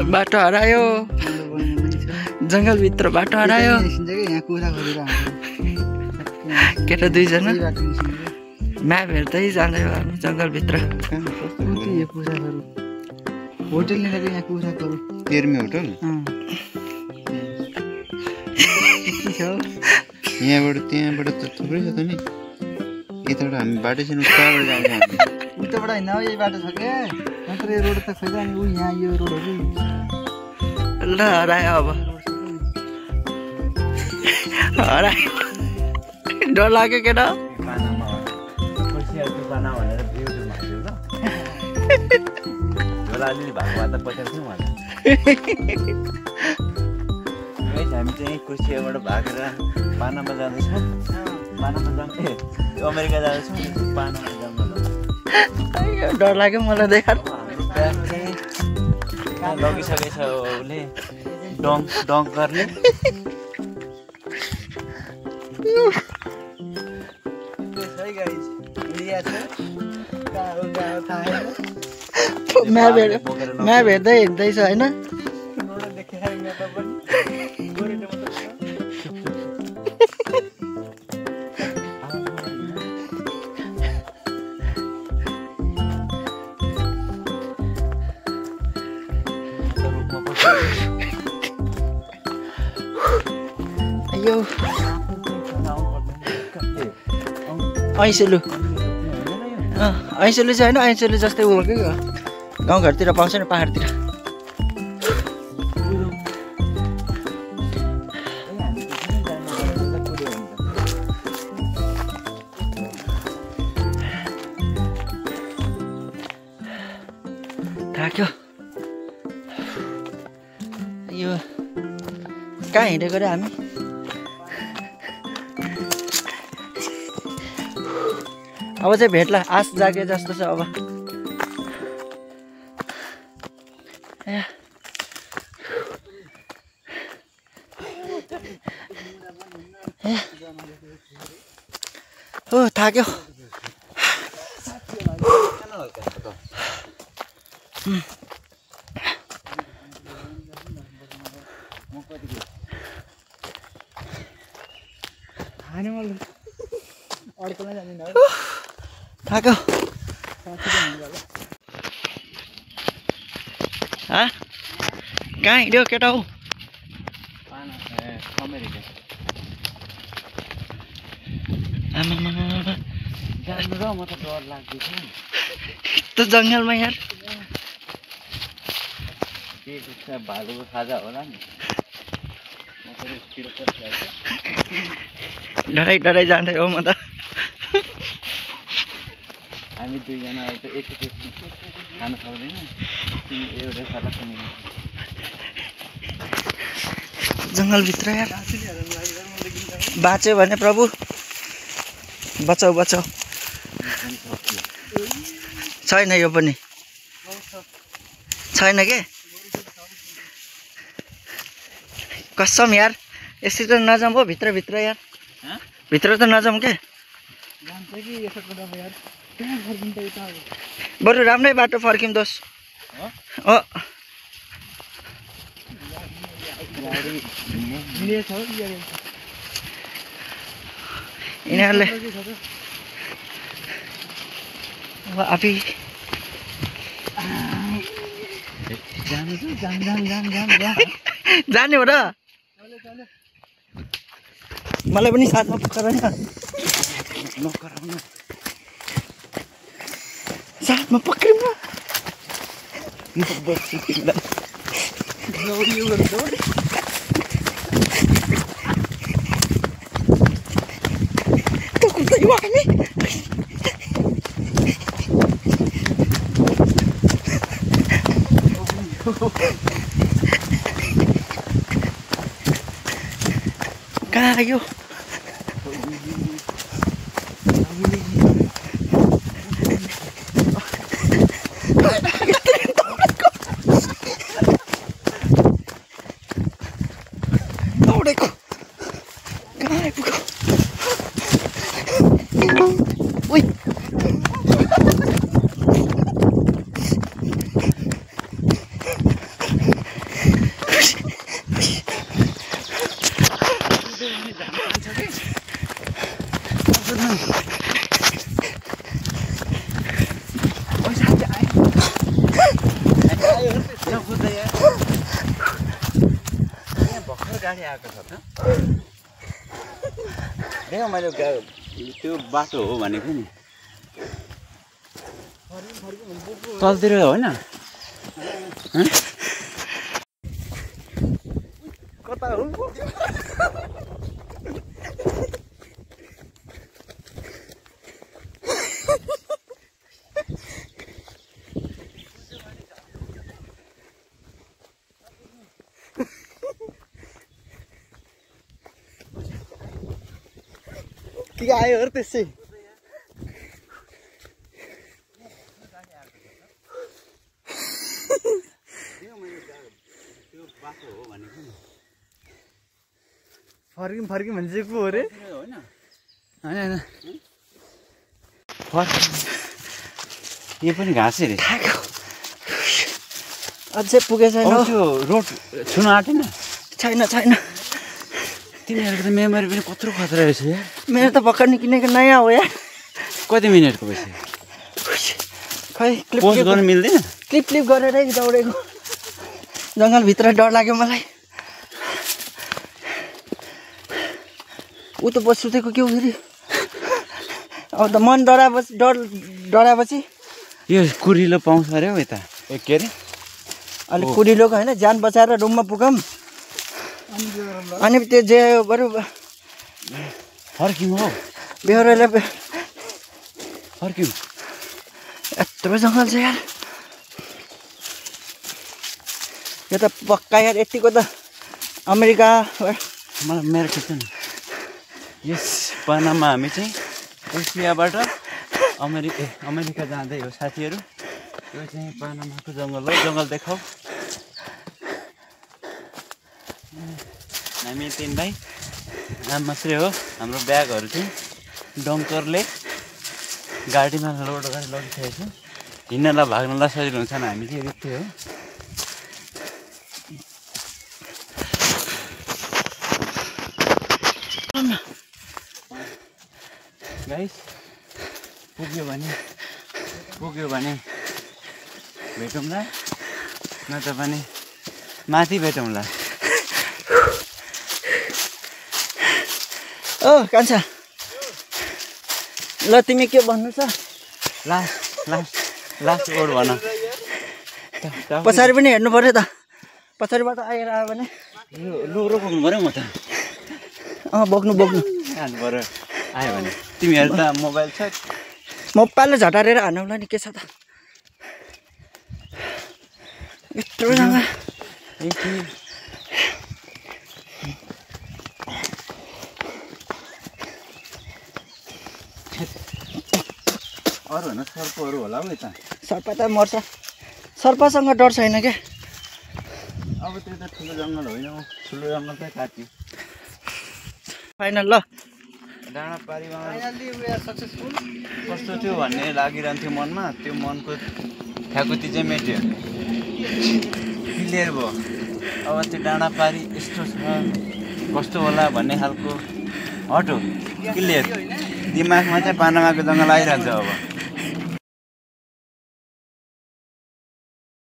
बाटो हरायो जंगलभित्र बाटो हरायो केटा दुईजना म्याप हेर्दै जाँदै हामी जंगलभित्र होटल लिएको यहाँ कुखुराहरू तेर्मे होटल यहाँबाट त्यहाँबाट त थुप्रै छ त नि यताबाट हामी बाटो छैन उताबाट जान्छ उताबाट होइन यही बाटो छ क्या मात्र यो रोड त खोइ अनि ऊ यहाँ यो रोडहरू ल हरायो अब हरायो डर लाग्यो केटा अलिअलि भएको भए त पचाउँछु मलाई हामी चाहिँ कुर्सियाबाट भागेर पानामा जाँदैछौँ पानामा जाँदै अमेरिका जाँदैछौँ पानामा जाँदैछौँ डर लाग्यो मलाई देखार लगिसकेछ उसले डङ्क गर्ने म्याप हेर्दै हिँड्दैछ होइन यो ऐसेलु ऐसेलु चाहिँ होइन ऐसेलु जस्तै हो कि गाउँघरतिर पाउँछ नि पाहाडतिर थाक्यो यो कहाँ हिँडेको रे हामी अब चाहिँ भेट्ला आश जागे जस्तो छ अब हो थाक्यो थाक्यो कहाँ हिँड्यो केटा हौ म त डर लाग्दैछ यस्तो जङ्गलमा यार भालुको खाजा होला नि डराइ डराइ जाँदै हो म त हामी दुईजना त एकचोटि खान सक्दैन एउटै सल्लाह पनि जङ्गलभित्र यार बाँच्यो भने प्रभु बचाऊ बचाऊ छैन यो पनि छैन के कसम यार यसरी त नजाऊँ हो भित्र यार भित्र त नजाऊँ के बरु राम्रै बाटो फर्किँदोस् यिनीहरूले आफै जाने हो र मलाई पनि साथमा पक्राउन साथमा पक्रिनु कहाँ आयो भर्खर गाडी आएको छ त देखो मैले त्यो बाटो हो भनेको नि तलतिर होइन कता हो के आयो अरे त्यसै फर्किम भने चाहिँ को हो रे होइन होइन फर्क यो पनि घाँसे रे अझै पुगेछ छैन त्यो रोड छुन आँटेन छैन छैन तिमीहरूको त मेमोरी पनि कत्रो खतरा रहेछ यार मेरो त भर्खर निकिनेको नयाँ हो यार कति मिनटको पछि खै क्लिप पोस्ट गर्नु मिल्दैन क्लिप गरेरै दौडेको जङ्गलभित्र डर लाग्यो मलाई ऊ त बस सुतेको के हो फेरि अब त मन डराएपछि यो कुरिलो पाउँछ अरे हौ यता के अरे अलिक कुरिलोको होइन ज्यान बचाएर रुममा पुगौँ अनि त्यो जे बरु फर्क्यौँ हौ बेहोरेर फर्क्यौँ यत्रो जङ्गल छ यार यो त पक्का यार यतिको त अमेरिका मलाई मेरो खिच्छ नि यस पनामा हामी चाहिँ एसियाबाट अमेरिका जाँदै हो साथीहरू यो चाहिँ पनामाको जङ्गल हो जङ्गल देखाऊ हामी 3 भाइ आम मात्रै हो हाम्रो ब्यागहरू चाहिँ डङ्करले गाडीमा लोड गरेर लगिसकेको छ हिँड्नलाई भाग्नलाई सजिलो हुन्छ नि हामी चाहिँ रित्थ्यो हो गाइस पुग्यो भने भेटौँला नत्र भने माथि भेटौँला ओ कान्छा ल तिमी के भन्नु छ लास्ट ओड भन पछाडि पनि हेर्नु पर्यो त पछाडिबाट आएर आयो भने लुरो बोक्नु पऱ्यो म त बोक्नु हाल्नु पऱ्यो आयो भने तिमीहरू त मोबाइल छ मोबाइलले झटारेर हान्नुलाई नि के छ त यत्रो जग्गा अरू होइन सर्पहरू होला हौ यता सर्प त मर्छ सर्पसँग डर छैन क्या अब त्यो त ठुलो जङ्गल होइन ठुलो जङ्गल चाहिँ काट्यो फाइनल ल डाँडापारीमा कस्तो थियो भन्ने लागिरहन्थ्यो मनमा त्यो मनको ठ्याकुती चाहिँ मेट्यो क्लियर भयो अब त्यो डाँडापारी यस्तो छ कस्तो होला भन्ने खालको हटो क्लियर दिमागमा चाहिँ पानामाको जङ्गल आइरहन्छ अब